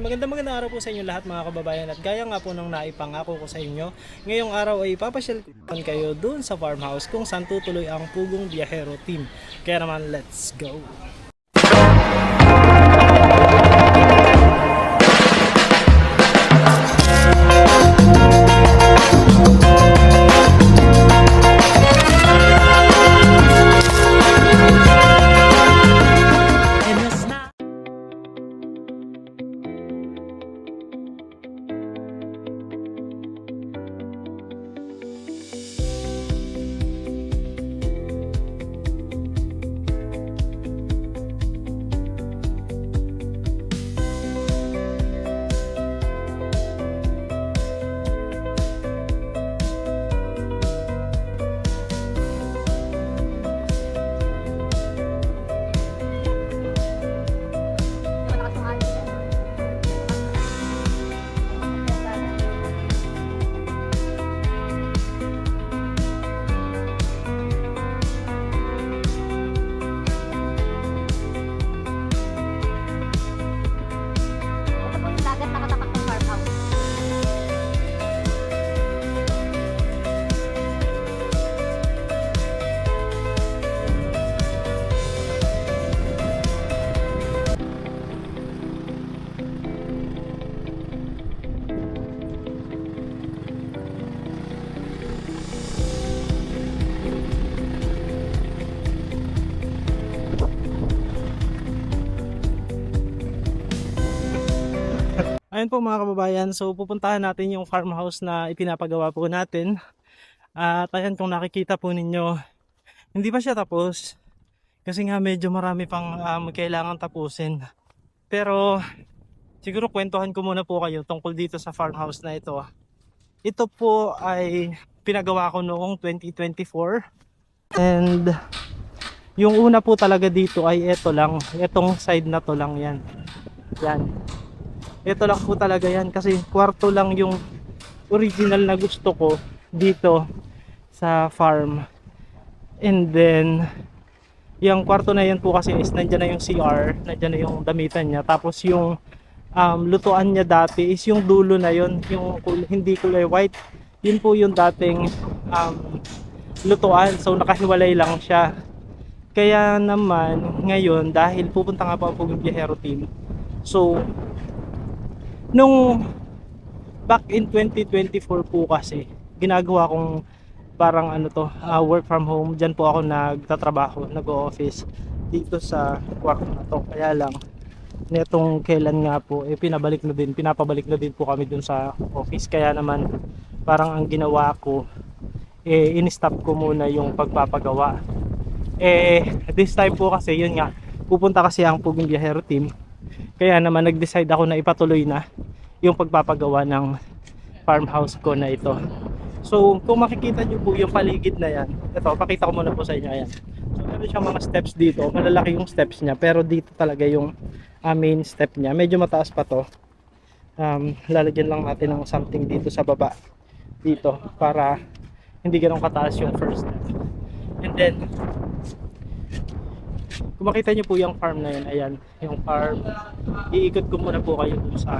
Magandang araw po sa inyo lahat mga kababayan, at gaya nga po ng naipangako ko sa inyo, ngayong araw ay papasyal ko kayo dun sa farmhouse kung saan tutuloy ang Pugong Biyahero Team. Kaya naman, let's go! Ayun po mga kababayan, so pupuntahan natin yung farmhouse na ipinapagawa po natin. At ayan, kung nakikita po ninyo, hindi pa siya tapos kasi nga medyo marami pang kailangan tapusin. Pero siguro kwentuhan ko muna po kayo tungkol dito sa farmhouse na ito. Ito po ay pinagawa ko noong 2024, and yung una po talaga dito ay ito lang, itong side na to lang, yan. Ito lang po talaga yan, kasi kwarto lang yung original na gusto ko dito sa farm. And then yung kwarto na yan po kasi is nandyan na yung CR, nandyan na yung damitan niya. Tapos yung lutuan niya dati is yung dulo na yun, yung hindi kulay white, yun po yung dating lutuan. So nakahiwalay lang siya. Kaya naman ngayon, dahil pupunta nga po ang Pugong Biyahero Team, so nung back in 2024 po kasi, ginagawa kong parang work from home. Diyan po ako nagtatrabaho, nag-o-office dito sa kwarto na to. Kaya lang, netong kailan nga po, pinapabalik na din po kami dun sa office. Kaya naman, parang ang ginawa ko, in-stop ko muna yung pagpapagawa. This time po kasi, yun nga, pupunta kasi ang Pugong Biyahero Team. Kaya naman nag-decide ako na ipatuloy na yung pagpapagawa ng farmhouse ko na ito. So kung makikita nyo po yung paligid na yan, ito, pakita ko muna po sa inyo. Ayan. So meron siyang mga steps dito, malalaki yung steps niya, pero dito talaga yung main step niya. Medyo mataas pa to. Lalagyan lang natin ng something dito sa baba, dito, para hindi ganun kataas yung first step. And then kung makita nyo po yung farm na yun, ayan, yung farm. Iikot ko muna po kayo dun sa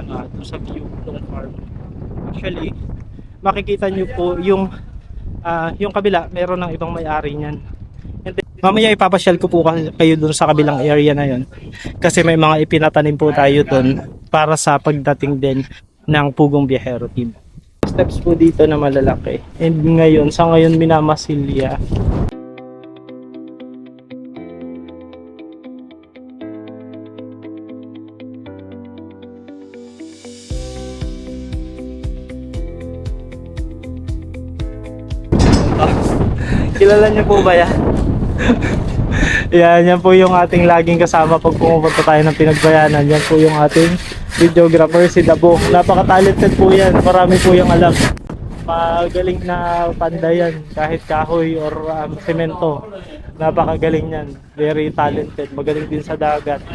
view ng farm. Actually, makikita nyo po yung kabila, meron ng ibang may-ari niyan. And then, mamaya ipapasyal ko po kayo dun sa kabilang area na yun. Kasi may mga ipinatanim po tayo dun para sa pagdating din ng Pugong Biyahero Team. Steps po dito na malalaki. And ngayon, sa ngayon minamasilya. Kilala niyo po ba yan? Yan po yung ating laging kasama pag pumupunta tayo ng Pinagbayanan. Yan po yung ating videographer, si Dabo. Napaka-talented po yan. Marami po yung alam. Magaling na pandayan, kahit kahoy or semento. Napakagaling yan. Very talented. Magaling din sa dagat.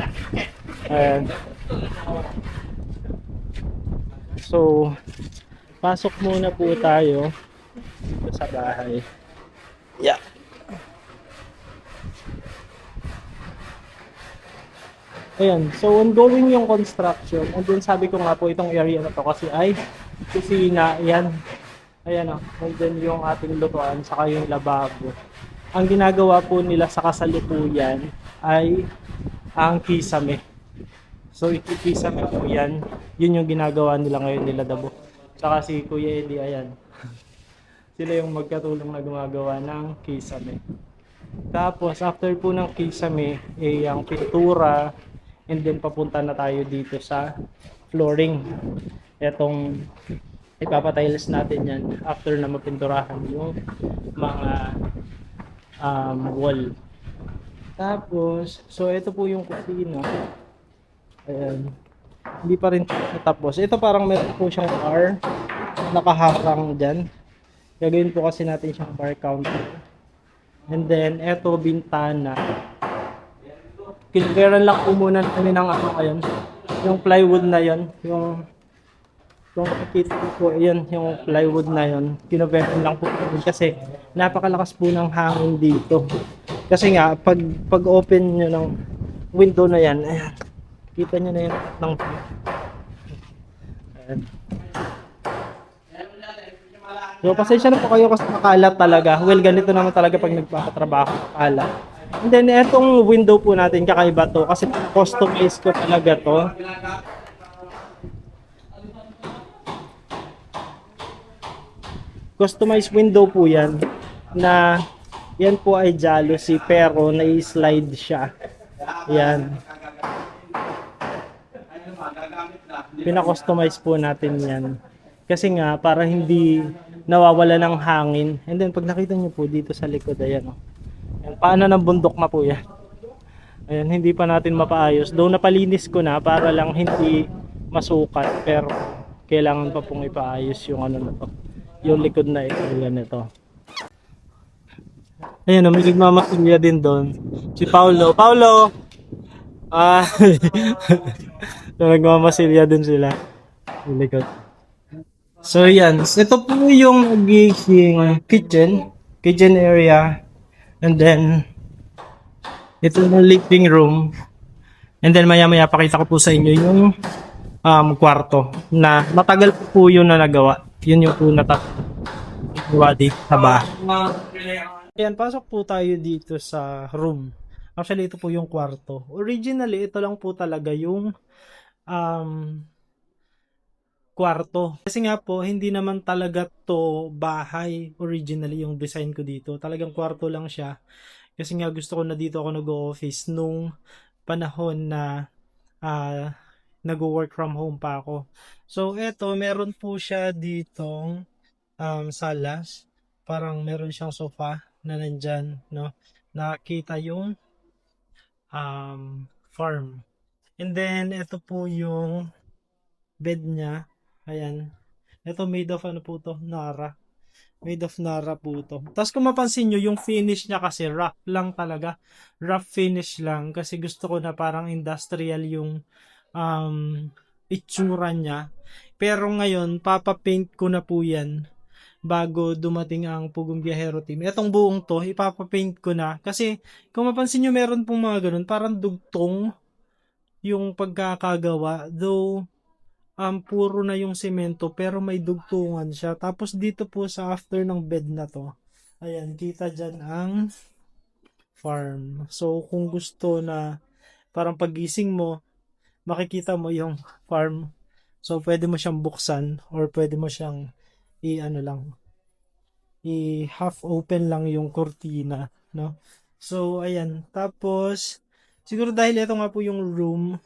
Ayan. So, pasok muna po tayo dito sa bahay. Yeah. Ayan, so ongoing yung construction. And then sabi ko nga po itong area na to kasi ay kusina, ayan. Ayan o, nandyan yung ating lutuan, saka yung lababo. Ang ginagawa po nila sa kasalukuyan ay ang kisame. So ikikisame po yan. Yun yung ginagawa nila ngayon nila Dabo. Saka si Kuya Eddie, ayan. Sila yung magkatulong na gumagawa ng kisame. Tapos after po ng kisame, eh ang pintura, and then papunta na tayo dito sa flooring. Etong ipapatiles natin yan after na mapinturahan yung mga wall. Tapos, so ito po yung kusina. Ayan. Hindi pa rin tapos. Ito parang meron po siyang bar nakaharang dyan. Gagawin po kasi natin siyang bar counter. And then, eto bintana. Kinveran lang po muna namin ng ano ngayon. Yung plywood na yon, yung kung makikita ko po, yun, yung plywood na yun, kinoveran lang po namin kasi napakalakas po ng hangin dito. Kasi nga, pag open nyo ng window na yan, ayan, kita nyo na yun ng ayan. So, pasensya na po kayo kasi makalat talaga. Well, ganito naman talaga pag nagpapatrabaho, makalat. And then, etong window po natin, kakaiba to kasi customize ko talaga to. Customized window po yan na yan po ay jalousie pero nai-slide siya. Yan. Pina-customize po natin yan. Kasi nga para hindi nawawala ng hangin. And then pag nakita nyo po dito sa likod, ayan o. Ayan, paano ng bundok na po yan. Ayan, hindi pa natin mapaayos. Though napalinis ko na para lang hindi masukat. Pero kailangan pa pong ipaayos yung ano na to. Yung likod na area nito. Ayan, may nagmamasilya din doon. Si Paulo. Paulo! Ah, so, nagmamasilya din sila. Yung likod. So, yan. Ito po yung nagiging kitchen area. And then, ito yung living room. And then, maya-maya pakita ko po sa inyo yung kwarto na matagal po yun na nagawa. Yun yung po natagawa dito sa bahay. Ayan, pasok po tayo dito sa room. Actually, ito po yung kwarto. Originally, ito lang po talaga yung kwarto. Kasi nga po, hindi naman talaga to bahay originally yung design ko dito. Talagang kwarto lang siya. Kasi nga gusto ko na dito ako nag-office nung panahon na nag-work from home pa ako. So, eto, meron po siya ditong salas. Parang meron siyang sofa na nandyan, no? Nakita yung farm. And then, ito po yung bed niya. Ayan. Ito made of ano po to? Nara. Made of Nara po to. Tapos kung mapansin nyo, yung finish niya kasi rough lang talaga. Rough finish lang. Kasi gusto ko na parang industrial yung itsura niya. Pero ngayon, papapaint ko na po yan bago dumating ang Pugong Biyahero Team. Itong buong to, ipapapaint ko na. Kasi kung mapansin nyo, meron pong mga ganun. Parang dugtong yung pagkakagawa. Though, puro na yung semento pero may dugtungan siya. Tapos dito po sa after ng bed na to, ayan, kita dyan ang farm. So kung gusto na parang pagising mo, makikita mo yung farm. So pwede mo siyang buksan or pwede mo siyang i-ano lang, i-half open lang yung kurtina, no? So ayan, tapos siguro dahil ito nga po yung room,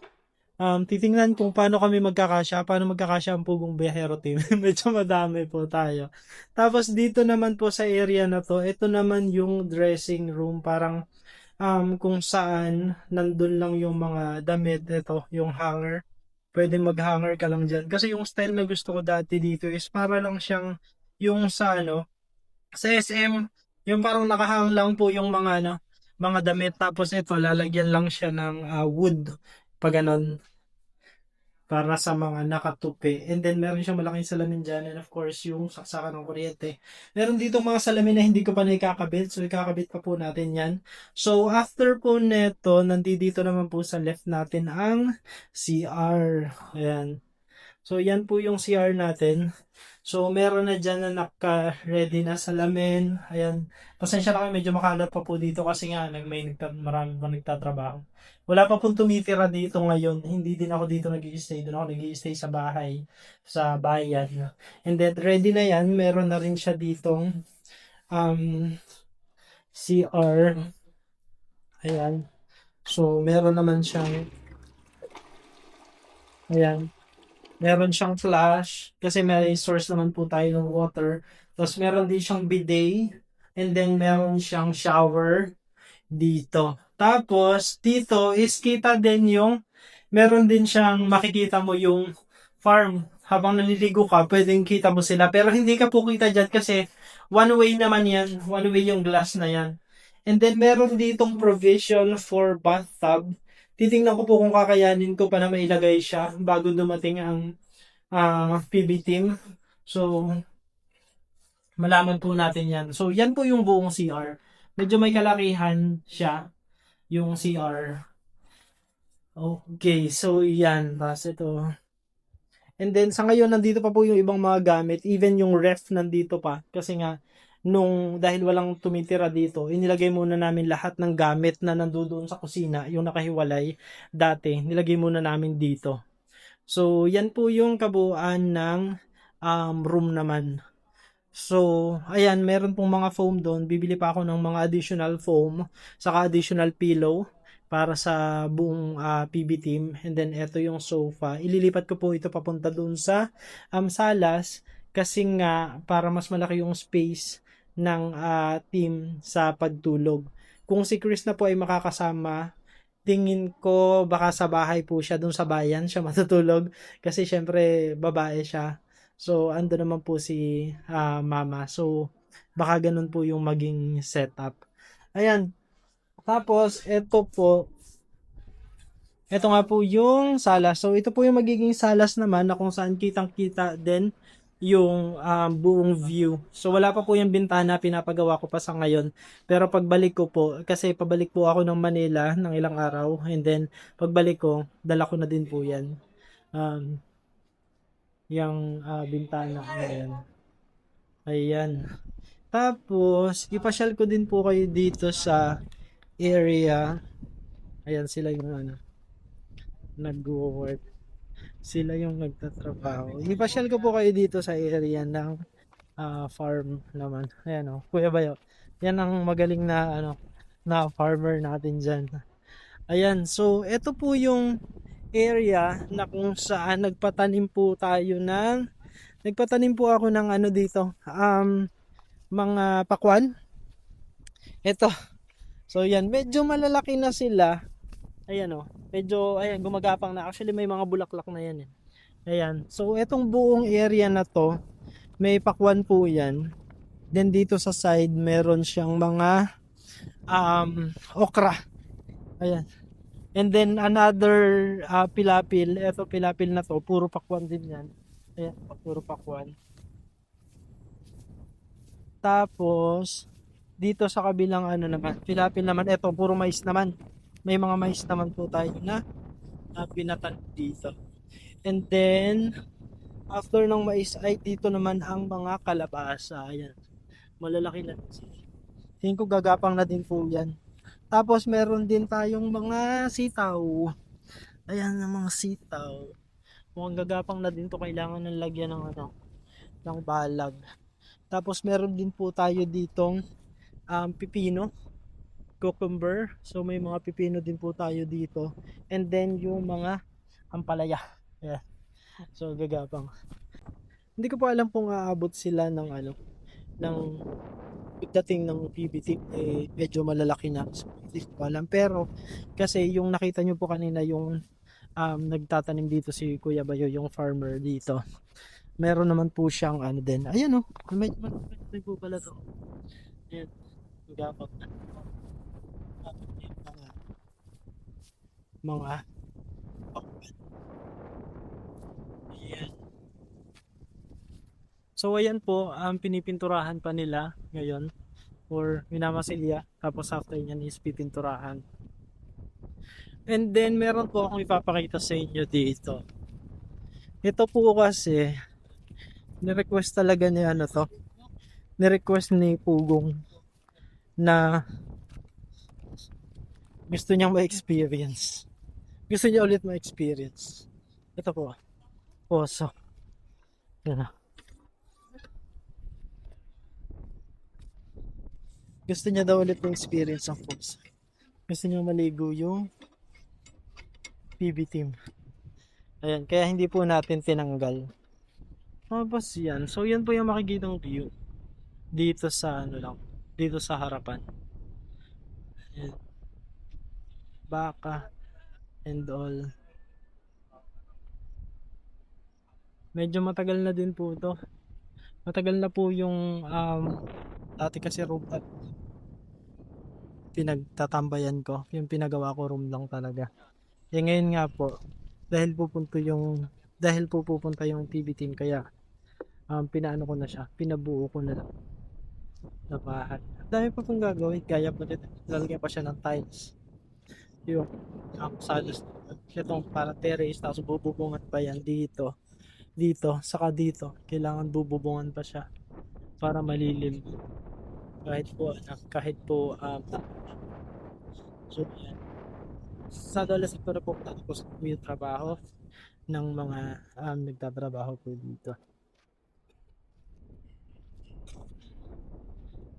titingnan kung paano kami paano magkakasya ang Pugong Biyahero Team. Medyo madami po tayo. Tapos dito naman po sa area na to, ito naman yung dressing room, parang kung saan nandun lang yung mga damit, ito, yung hanger. Pwede mag-hanger ka lang dyan. Kasi yung style na gusto ko dati dito is para lang siyang yung sa ano, sa SM, yung parang nakahang lang po yung mga ano, mga damit. Tapos ito, lalagyan lang siya ng wood. Pag ganon. para sa mga nakatupi. And then meron siyang malaking salamin dyan, and of course yung saksakan ng kuryente. Meron dito mga salamin na hindi ko pa nakakabit, so ikakabit pa po natin yan. So after po neto, nandito naman po sa left natin ang CR. Ayan. So yan po yung CR natin. So meron na dyan na naka-ready na salamin. Ayan. Pasensya na kayo, medyo makalat pa po dito kasi nga marami pa nagtatrabaho. Wala pa pong tumitira dito ngayon. Hindi din ako dito nag-i-stay. Doon ako nag-i-stay sa bahay, sa bayan. And then ready na yan. Meron na rin siya ditong CR. Ayan. So meron naman siyang ayan. Meron siyang flash kasi may source naman po tayo ng water. Tapos meron din siyang bidet and then meron siyang shower dito. Tapos dito is kita din yung meron din siyang makikita mo yung farm. Habang naliligo ka, pwedeng kita mo sila. Pero hindi ka po kita dyan kasi one way naman yan. One way yung glass na yan. And then meron ditong provision for bathtub. Titingnan ko po kung kakayanin ko pa na mailagay siya bago dumating ang PB team. So, malaman po natin yan. So, yan po yung buong CR. Medyo may kalakihan siya, yung CR. Okay, so yan. Tapos ito. And then, sa ngayon, nandito pa po yung ibang mga gamit. Even yung ref nandito pa. Kasi nga, dahil walang tumitira dito, inilagay muna namin lahat ng gamit na nandoon sa kusina, yung nakahiwalay dati, nilagay muna namin dito. So, yan po yung kabuuan ng room naman. So, ayan, meron pong mga foam doon. Bibili pa ako ng mga additional foam, saka additional pillow para sa buong PB team. And then, eto yung sofa. Ililipat ko po ito papunta doon sa salas kasi nga para mas malaki yung space ng team sa pagtulog. Kung si Chris na po ay makakasama, tingin ko baka sa bahay po siya, doon sa bayan siya matutulog kasi syempre babae siya. So ando naman po si mama. So baka ganun po yung maging setup. Ayan. Tapos ito nga po yung salas. So ito po yung magiging salas naman na kung saan kitang-kita din yung buong view. So wala pa po yung bintana, pinapagawa ko pa sa ngayon. Pero pagbalik ko po, kasi pabalik po ako ng Manila ng ilang araw, and then pagbalik ko, dala ko na din po yan. Yung bintana. Ayan. Ayan. Tapos, ipasyal ko din po kayo dito sa area. Ayan sila yung nag-work. Sila yung nagtatrabaho. Ipasyal ko po kayo dito sa area ng farm naman. Ayan o, Kuya Bayo. Yan ang magaling na na farmer natin dyan. Ayan, so ito po yung area na kung saan nagpatanim po ako ng dito, mga pakwan. Ito. So yan, medyo malalaki na sila. Ayan o, medyo gumagapang na. Actually may mga bulaklak na yan eh. Ayan, so etong buong area na to, may pakwan po yan. Then dito sa side, meron siyang mga okra. Ayan. And then another pilapil. Ito pilapil na to, puro pakwan din yan. Ayan, puro pakwan. Tapos, dito sa kabilang naman, pilapil naman. Ito, puro mais naman. May mga mais naman po tayo na pinatanim dito. And then, after ng mais ay dito naman ang mga kalabasa. Ayan. Malalaki na din sila. Tingin ko gagapang na din po yan. Tapos meron din tayong mga sitaw. Ayan ang mga sitaw. Mukhang gagapang na din to. Kailangan ng lagyan ng ng balag. Tapos meron din po tayo ditong pipino, cucumber. So may mga pipino din po tayo dito. And then yung mga ampalaya. Ayan. So gagapang. Hindi ko pa alam kung aabot sila ng ng dating ng PBT medyo malalaki na. So, hindi ko alam. Pero kasi yung nakita nyo po kanina yung nagtatanim dito si Kuya Bayo, yung farmer dito. Meron naman po siyang din. Ayan medyo malaki po pala to. Ayan. Gapang na. Mga So ayan po, pinipinturahan pa nila ngayon or minamasilya. Tapos after nyan is pipinturahan. And then meron po akong ipapakita sa inyo dito. Ito po kasi, ni-request talaga ni ano to, ni-request ni Pugong na gusto niyang ma-experience. Gusto niya ulit ma-experience. Ito po, poso. Yan na. Gusto niya daw ulit ma-experience ang poso. Gusto niya maligo yung PB team. Ayan, kaya hindi po natin tinanggal. Tapos yan. So yan po yung makikitang view dito sa ano lang, dito sa harapan. Ayan. Baka and all. Medyo matagal na din po to. Matagal na po yung dati kasi room at pinagtatambayan ko. Yung pinagawa ko room lang talaga. Eh ngayon nga po, dahil po pupunta yung PB team kaya pinaano ko na siya, pinabuo ko na lang na bahay. Dami pa pong gagawin, kaya po din. Lalagyan pa siya ng tiles. Yung salos itong para terrace, tapos bububungan pa yan dito, saka dito. Kailangan bububungan pa siya para malilim. Kahit po so yan. Sa Dala Sector po tapos yung trabaho ng mga nagtatrabaho po dito.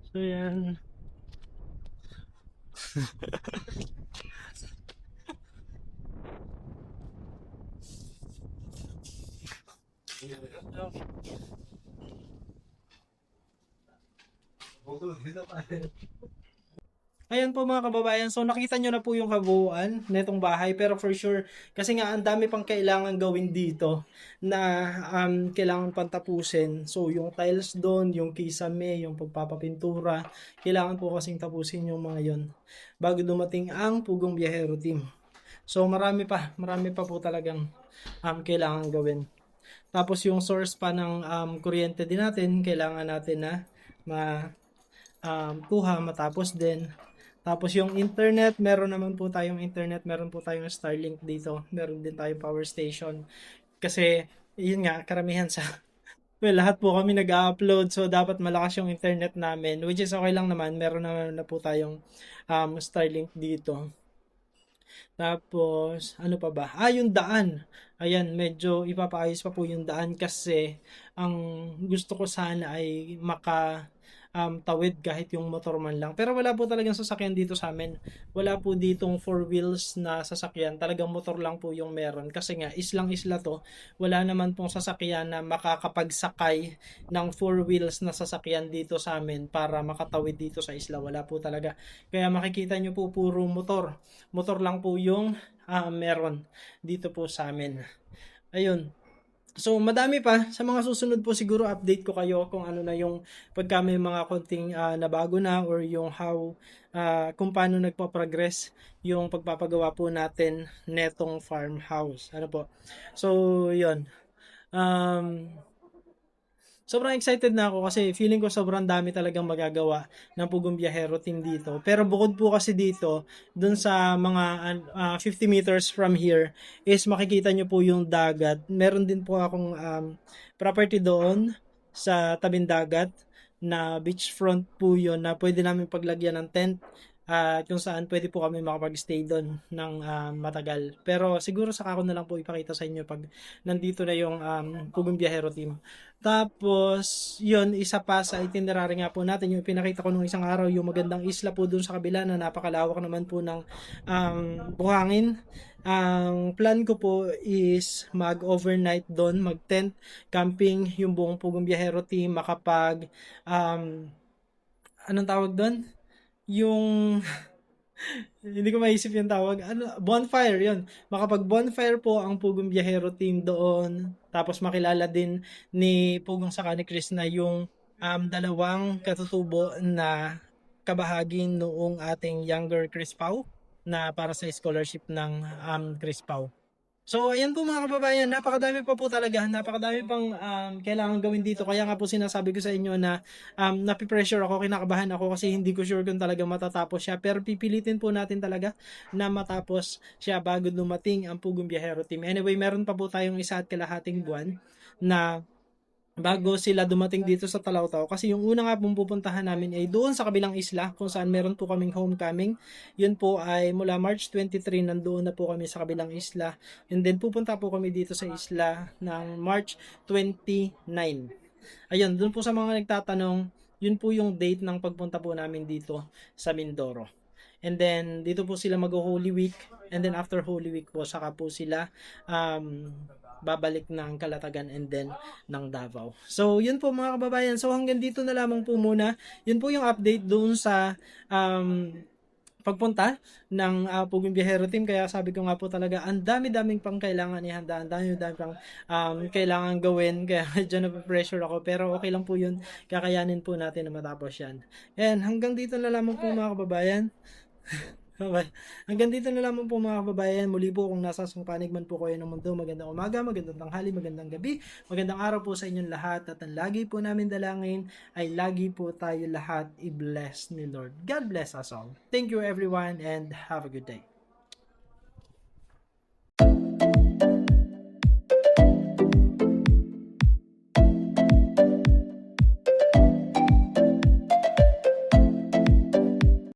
So yan. Ayan po mga kababayan, so nakita nyo na po yung kabuuan netong bahay, pero for sure, kasi nga ang dami pang kailangan gawin dito na kailangan pang tapusin. So yung tiles doon, yung kisame, yung pagpapapintura, kailangan po kasing tapusin yung mga yon bago dumating ang Pugong Biyahero Team. So marami pa po talagang kailangan gawin. Tapos yung source pa ng kuryente din natin, kailangan natin na kuha matapos din. Tapos yung internet, meron naman po tayong internet, meron po tayong Starlink dito, meron din tayong power station. Kasi yun nga, karamihan sa well, lahat po kami nag-upload, so dapat malakas yung internet namin, which is okay lang naman, meron naman na po tayong Starlink dito. Tapos, ano pa ba? Yung daan. Ayan, medyo ipapaayos pa po yung daan kasi ang gusto ko sana ay tawid kahit yung motor man lang. Pero wala po talagang sasakyan dito sa amin. Wala po ditong four wheels na sasakyan. Talagang motor lang po yung meron. Kasi nga, islang-isla to. Wala naman pong sasakyan na makakapagsakay ng four wheels na sasakyan dito sa amin para makatawid dito sa isla. Wala po talaga. Kaya makikita nyo po puro motor. Motor lang po yung meron dito po sa amin. Ayun. So madami pa, sa mga susunod po siguro update ko kayo kung ano na yung pagka may mga konting nabago na or yung kung paano nagpa-progress yung pagpapagawa po natin netong farmhouse. Ano po? So, yun. Sobrang excited na ako kasi feeling ko sobrang dami talagang magagawa ng Pugong Biyahero Team dito. Pero bukod po kasi dito, dun sa mga 50 meters from here, is makikita nyo po yung dagat. Meron din po akong property doon sa tabing dagat na beachfront po yun na pwede namin paglagyan ng tent at kung saan pwede po kami makapag-stay doon ng matagal. Pero siguro saka ko na lang po ipakita sa inyo pag nandito na yung Pugong Biyahero Team. Tapos, yun, isa pa sa itinerary nga po natin, yung pinakita ko nung isang araw, yung magandang isla po dun sa kabila na napakalawak naman po ng buhangin. Ang plan ko po is mag-overnight doon, mag-tent, camping, yung buong Pugong Biyahero Team, makapag, anong tawag doon? Yung hindi ko maisip yung tawag. Bonfire, yun. Makapag bonfire po ang Pugong Biyahero Team doon. Tapos makilala din ni Pugong saka ni Chris na yung dalawang katutubo na kabahagi noong ating younger Chris Pau na para sa scholarship ng Chris Pau. So, ayan po mga kababayan, napakadami pa po talaga, napakadami pang kailangan gawin dito. Kaya nga po sinasabi ko sa inyo na napipressure ako, kinakabahan ako kasi hindi ko sure kung talaga matatapos siya. Pero pipilitin po natin talaga na matapos siya bago dumating ang Pugong Biyahero Team. Anyway, meron pa po tayong isa at kalahating buwan na bago sila dumating dito sa Talawtaw kasi yung una nga pong pupuntahan namin ay doon sa kabilang isla kung saan meron po kaming homecoming. Yun po ay mula March 23 nandoon na po kami sa kabilang isla, and then pupunta po kami dito sa isla ng March 29. Ayun, doon po sa mga nagtatanong, yun po yung date ng pagpunta po namin dito sa Mindoro. And then, dito po sila mag-Holy Week. And then, after Holy Week po, saka po sila babalik ng Calatagan and then ng Davao. So, yun po mga kababayan. So, hanggang dito na lamang po muna. Yun po yung update doon sa pagpunta ng Pugong Biyahero Team. Kaya sabi ko nga po talaga, ang dami-daming pang kailangan ihanda, ang dami-daming pang kailangan gawin. Kaya medyo na-pressure ako. Pero okay lang po yun. Kakayanin po natin na matapos yan. And hanggang dito na lamang po mga kababayan. Bye. Hanggang dito na lamang po mga kababayan. Muli po kung nasa sungpanig man po kayo ng mundo, magandang umaga, magandang tanghali, magandang gabi, magandang araw po sa inyong lahat. At ang lagi po namin dalangin ay lagi po tayo lahat i-bless ni Lord. God bless us all. Thank you everyone and have a good day.